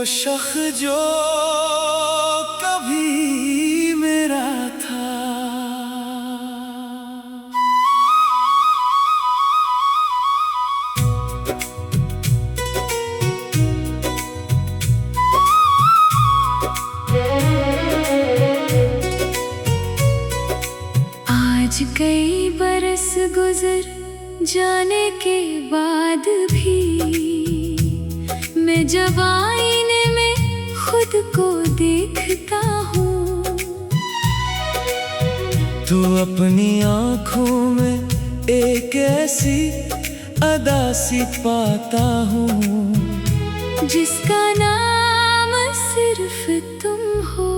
शख्स जो कभी मेरा था। आज कई बरस गुजर जाने के बाद भी मैं जब आईने में खुद को देखता हूँ, तो अपनी आँखों में एक ऐसी अदा सी पाता हूँ जिसका नाम सिर्फ तुम हो।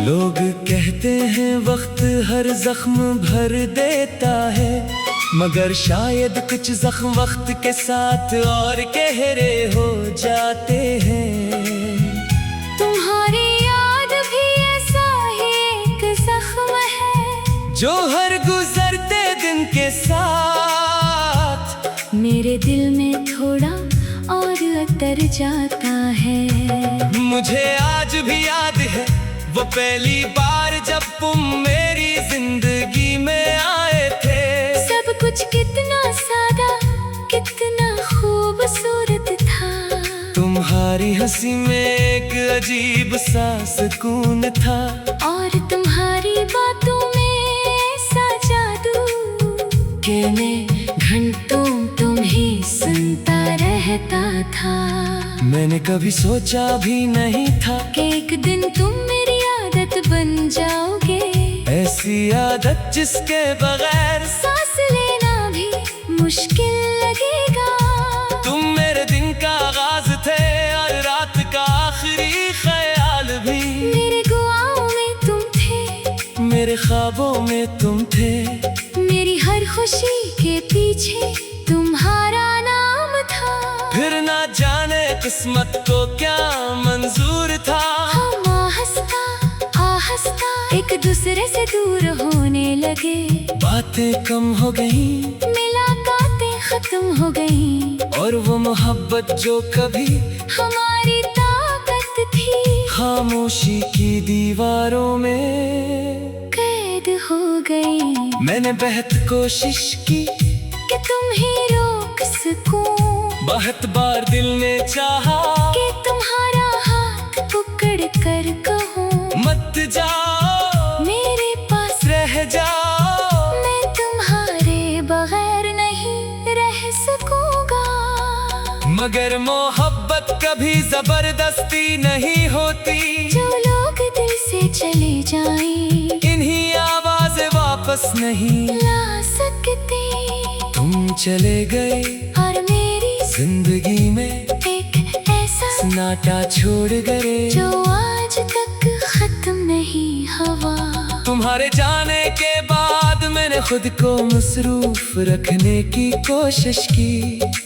लोग कहते हैं वक्त हर जख्म भर देता है, मगर शायद कुछ जख्म वक्त के साथ और गहरे हो जाते हैं। तुम्हारी याद भी ऐसा ही एक जख्म है जो हर गुजरते दिन के साथ मेरे दिल में थोड़ा और अतर जाता है। मुझे आज भी याद है वो पहली बार जब तुम मेरी जिंदगी में आए थे। सब कुछ कितना सादा, कितना खूबसूरत था। तुम्हारी हंसी में एक अजीब सा सुकून था, और तुम्हारी बातों में ऐसा जादू कि मैं घंटों तुम्हें सुनता रहता था। मैंने कभी सोचा भी नहीं था कि एक दिन तुम मेरी आदत बन जाओगे, ऐसी आदत जिसके बगैर सांस लेना भी मुश्किल लगेगा। तुम मेरे दिन का आगाज थे और रात का आखिरी ख्याल भी। मेरे दुआओं में तुम थे, मेरे ख्वाबों में तुम थे। मेरी हर खुशी के पीछे तुम्हारा नाम था। फिर ना जाने किस्मत को क्या मंजूर था, हम आहिस्ता एक दूसरे से दूर होने लगे। बातें कम हो गई, मुलाकातें खत्म हो गई, और वो मोहब्बत जो कभी हमारी ताकत थी खामोशी की दीवारों में कैद हो गई। मैंने बेहद कोशिश की कि तुम ही रोक सकूं, बहुत बार दिल ने चाहा कि तुम्हारा हाथ पकड़ कर कहूं मत जाओ मेरे पास रह जाओ। मैं तुम्हारे बगैर नहीं रह सकूंगा। मगर मोहब्बत कभी जबरदस्ती नहीं होती, जो लोग दिल से चले जाएं इन्हीं आवाज़ें वापस नहीं ला सकते। तुम चले गए और मेरी जिंदगी में एक ऐसा सन्नाटा छोड़ गए जो आज तक खत्म नहीं हुआ। तुम्हारे जाने के बाद मैंने खुद को मसरूफ रखने की कोशिश की,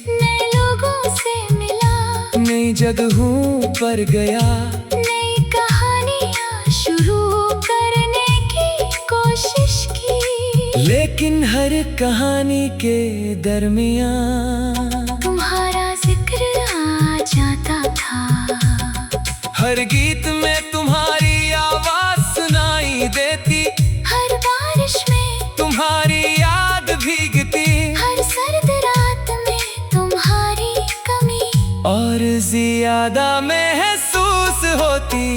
नए लोगों से मिला, नई जगहों पर गया, नई कहानियाँ शुरू करने की कोशिश की। लेकिन हर कहानी के दरमियान तुम्हारा जिक्र आ जाता था। हर गीत में तुम्हारी आवाज सुनाई देती, हर बारिश में तुम्हारी याद भीगती, हर सर्द रात में तुम्हारी कमी और ज्यादा महसूस होती।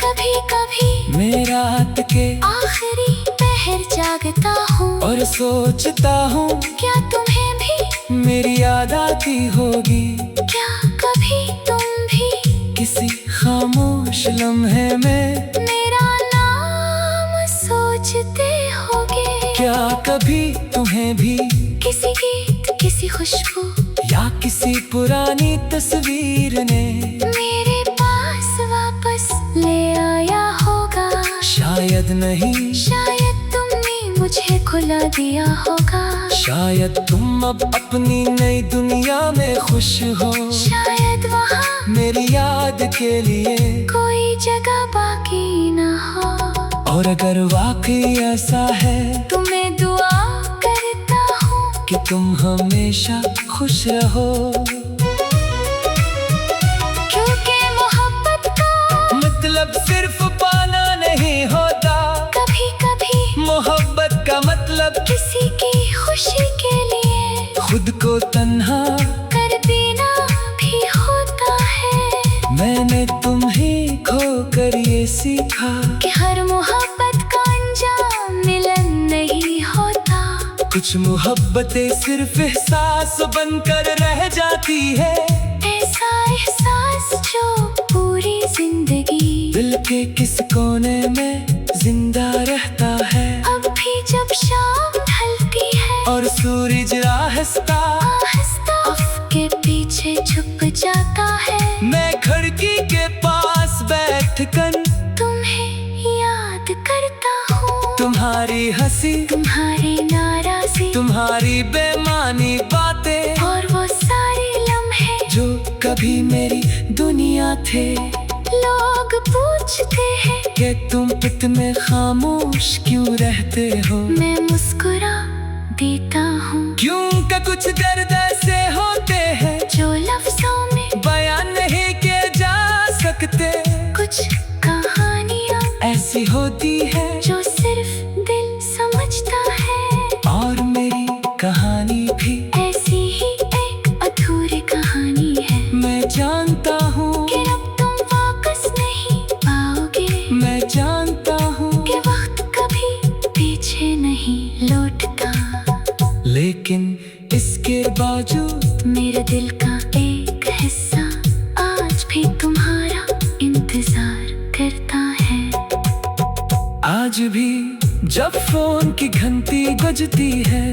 कभी कभी मैं रात के आखिरी पहर जागता हूँ और सोचता हूँ क्या तुम्हें भी मेरी याद आती होगी। क्या कभी तुम भी किसी खामोश लम्हे में मेरा नाम सोचते होगे। क्या कभी तुम्हें भी किसी गीत, किसी खुशबू या किसी पुरानी तस्वीर ने मेरे पास वापस ले आया होगा। शायद नहीं, शायद तुमने मुझे खुला दिया होगा। शायद तुम अब अपनी नई दुनिया में खुश हो। शायद वहाँ मेरी याद के लिए कोई जगह बाकी न हो। और अगर वाकई ऐसा है तो मैं दुआ करता हूँ कि तुम हमेशा खुश रहो। क्योंकि किसी की खुशी के लिए खुद को तन्हा कर देना भी होता है। मैंने तुम्हें खो कर ये सीखा कि हर मोहब्बत का अंजाम मिलन नहीं होता। कुछ मोहब्बतें सिर्फ एहसास बनकर रह जाती है। ऐसा एहसास जो पूरी जिंदगी दिल के किस कोने में जिंदा रहता है। अब भी जब शाम ढलती है और सूरज आहिस्ता आहिस्ता के पीछे छुप जाता है, मैं खिड़की के पास बैठकर तुम्हें याद करता हूँ। तुम्हारी हंसी, तुम्हारी नाराज़ी, तुम्हारी बेमानी बातें और वो सारे लम्हे जो कभी मेरी दुनिया थे। लोग पूछते हैं कि तुम इतने खामोश क्यों रहते हो। मैं मुस्कुरा देता हूँ क्योंकि कुछ दर्द ऐसे होते हैं जो लफ्जों में बयान नहीं किए जा सकते। कुछ कहानियाँ ऐसी होती है जो सिर्फ दिल समझता है। और मेरी कहानी भी ऐसी ही एक अधूरी कहानी है। मैं जानता हूँ कि अब तुम वापस नहीं पाओगे। मैं जानता हूँ कि वक्त कभी पीछे नहीं लौटता। लेकिन इसके बावजूद मेरे दिल का एक हिस्सा आज भी तुम्हारा इंतजार करता है। आज भी जब फोन की घंटी बजती है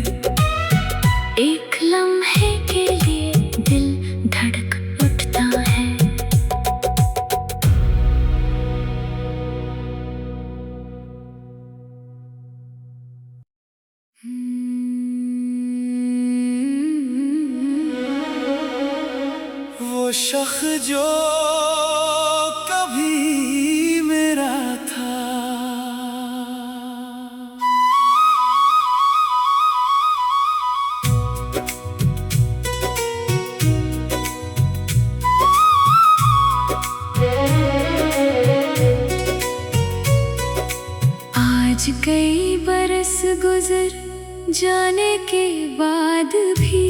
एक लम्हे के लिए दिल धड़क उठता है। वो शख्स जो कभी मेरा था, आज कई बरस गुजर जाने के बाद भी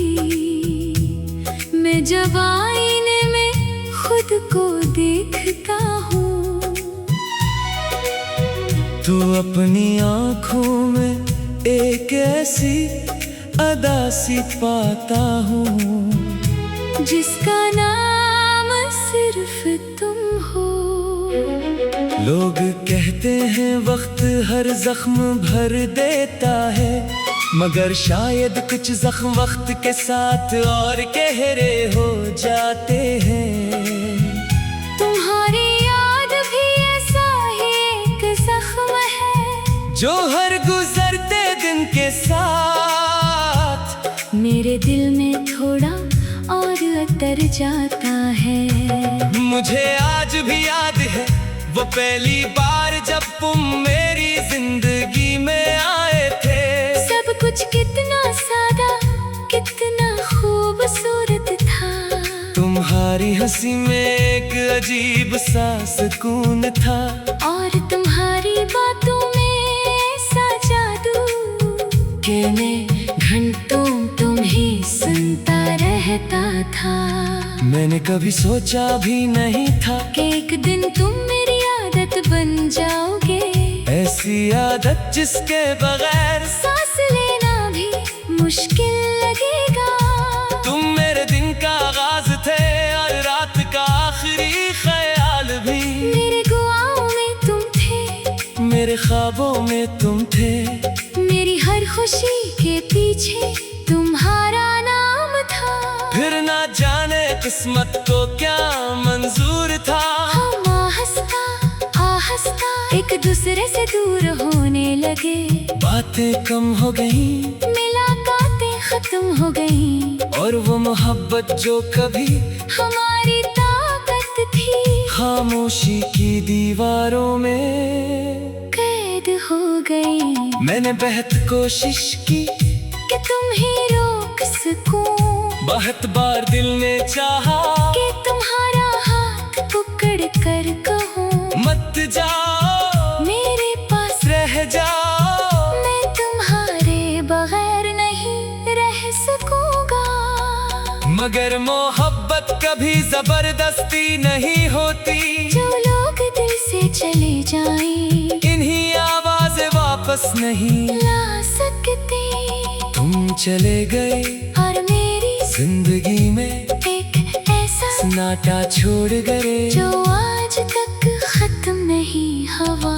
मैं जब आईने में खुद को देखता हूँ, तो अपनी आँखों में एक ऐसी अदा सी पाता हूँ जिसका नाम सिर्फ तुम हो। लोग कहते हैं वक्त हर जख्म भर देता है, मगर शायद कुछ जख्म वक्त के साथ और गहरे हो जाते हैं। तुम्हारी याद भी ऐसा ही एक जख्म है जो हर गुजरते दिन के साथ मेरे दिल में थोड़ा और अतर जाता है। मुझे आज भी याद है वो पहली बार जब तुम मेरी जिंदगी में आए थे। सब कुछ कितना सादा कितना खूबसूरत था। तुम्हारी हंसी में एक अजीब सा सुकून था और तुम्हारी बातों में ऐसा जादू कि मैं घंटों तुम्हें सुनता रहता था। मैंने कभी सोचा भी नहीं था कि एक दिन तुम मेरी आदत बन जाओगे। ऐसी आदत जिसके बगैर सांस लेना भी मुश्किल लगेगा। तुम मेरे दिन का आगाज थे और रात का आखिरी ख्याल भी। मेरे दुआओं में तुम थे, मेरे ख्वाबों में तुम थे। मेरी हर खुशी के पीछे तुम्हारा नाम था। फिर ना जाने किस्मत को क्या मंजूर था। हम आहिस्ता आहिस्ता एक दूसरे से दूर होने लगे। बातें कम हो गई, मुलाकातें खत्म हो गई, और वो मोहब्बत जो कभी हमारी ताकत थी खामोशी की दीवारों में कैद हो गई। मैंने बेहद कोशिश की कि तुम ही रोक सकूं, बहुत बार दिल ने चाहा कि तुम्हारा हाथ पकड़ कर कहूं मत जाओ, मेरे पास रह जाओ। मैं तुम्हारे मगर मोहब्बत कभी जबरदस्ती नहीं होती। जो लोग दिल से चले जाएं, इन्हीं आवाज़ें वापस नहीं ला सकते। तुम चले गए और मेरी जिंदगी में एक ऐसा सन्नाटा छोड़ गए जो आज तक खत्म नहीं हुआ।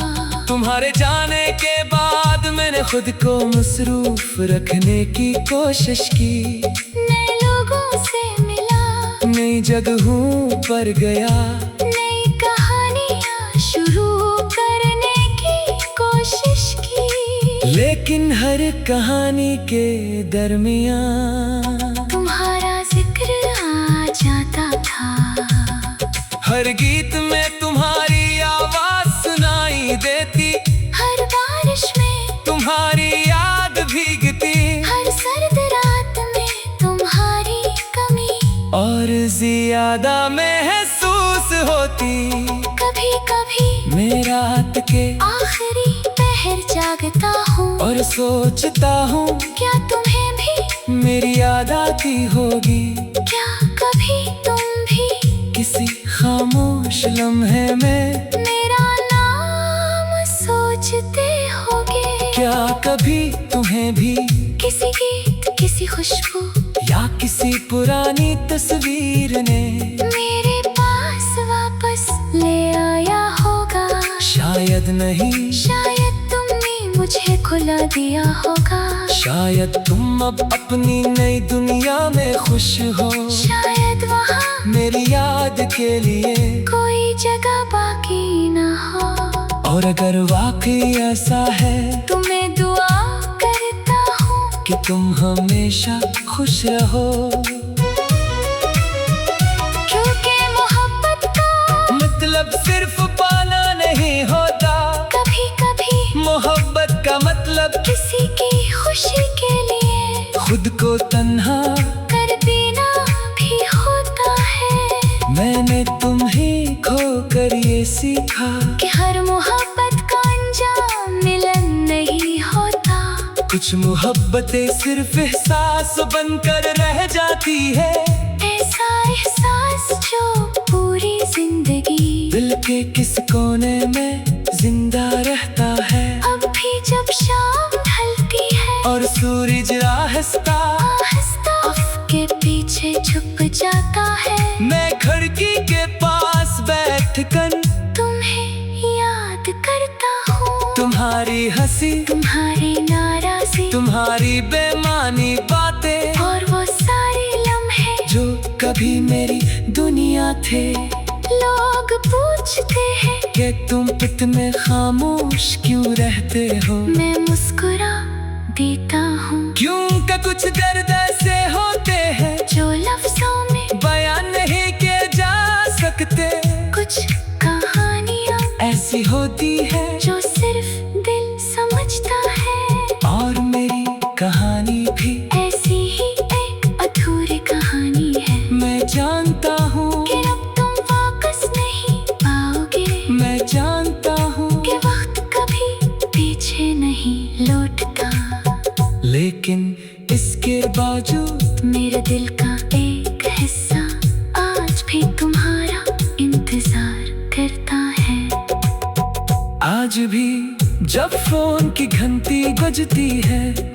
तुम्हारे जाने के बाद मैंने खुद को मसरूफ रखने की कोशिश की। नए लोगों से मिला, नई जगहों पर गया, नई कहानियाँ शुरू करने की कोशिश की। लेकिन हर कहानी के दरमियान तुम्हारा जिक्र आ जाता था। हर गीत में तुम्हारी आवाज सुनाई देती। हर बारिश में तुम्हारी याद भीगती। हर सर्द रात में तुम्हारी कमी और ज्यादा महसूस होती। कभी कभी मैं रात के आखिरी पहर जागता हूँ और सोचता हूँ क्या तुम्हें भी मेरी याद आती होगी। क्या कभी तुम भी किसी खामोश लम्हे में मेरा नाम सोचते होगे। क्या कभी तुम्हें भी किसी गीत, किसी खुशबू या किसी पुरानी तस्वीर ने मेरे पास वापस ले आया होगा। शायद नहीं, शायद तुमने मुझे खुला दिया होगा। शायद तुम अब अपनी नई दुनिया में खुश हो। शायद वहाँ मेरी याद के लिए कोई जगह बाकी न हो। और अगर वाकई ऐसा है तो मैं दुआ करता हूँ कि तुम हमेशा खुश रहो। क्योंकि मोहब्बत का मतलब सिर्फ पाना नहीं होता। कभी कभी मोहब्बत का मतलब किसी की खुशी के लिए खुद को तन्हा कर देना भी होता है। मैंने तुम्हें खोकर ये सीखा कि हर मोहब्बत का अंजाम मिलन नहीं होता। कुछ मोहब्बतें सिर्फ एहसास बनकर रह जाती है। ऐसा एहसास जो पूरी जिंदगी दिल के किस कोने में जिंदा रहता है। अब भी जब शाम ढलती है और सूरज आहिस्ता आहिस्ता के पीछे छुप जाता है, मैं खिड़की के पास बैठकर तुम्हें याद करता हूँ। तुम्हारी हंसी, तुम्हारी नाराज़ी, तुम्हारी बेमानी बातें और वो सारे लम्हे जो कभी मेरी दुनिया थे। लोग पूछते हैं कि तुम इतने खामोश क्यों रहते हो। मैं मुस्कुरा देता हूँ क्योंकि कुछ दर्द ऐसे होते हैं जो लफ्जों में बयान नहीं किए जा सकते। कुछ कहानियाँ ऐसी होती है जो सिर्फ दिल समझता है। और मेरी कहानी भी ऐसी ही एक अधूरी कहानी है। मैं जानता हूँ कि अब तुम वापस नहीं पाओगे। मैं जानता हूँ कि वक्त कभी पीछे नहीं लौटता। लेकिन इसके बावजूद मेरे दिल का एक हिस्सा आज भी तुम्हारा इंतजार करता है। आज भी जब फोन की घंटी बजती है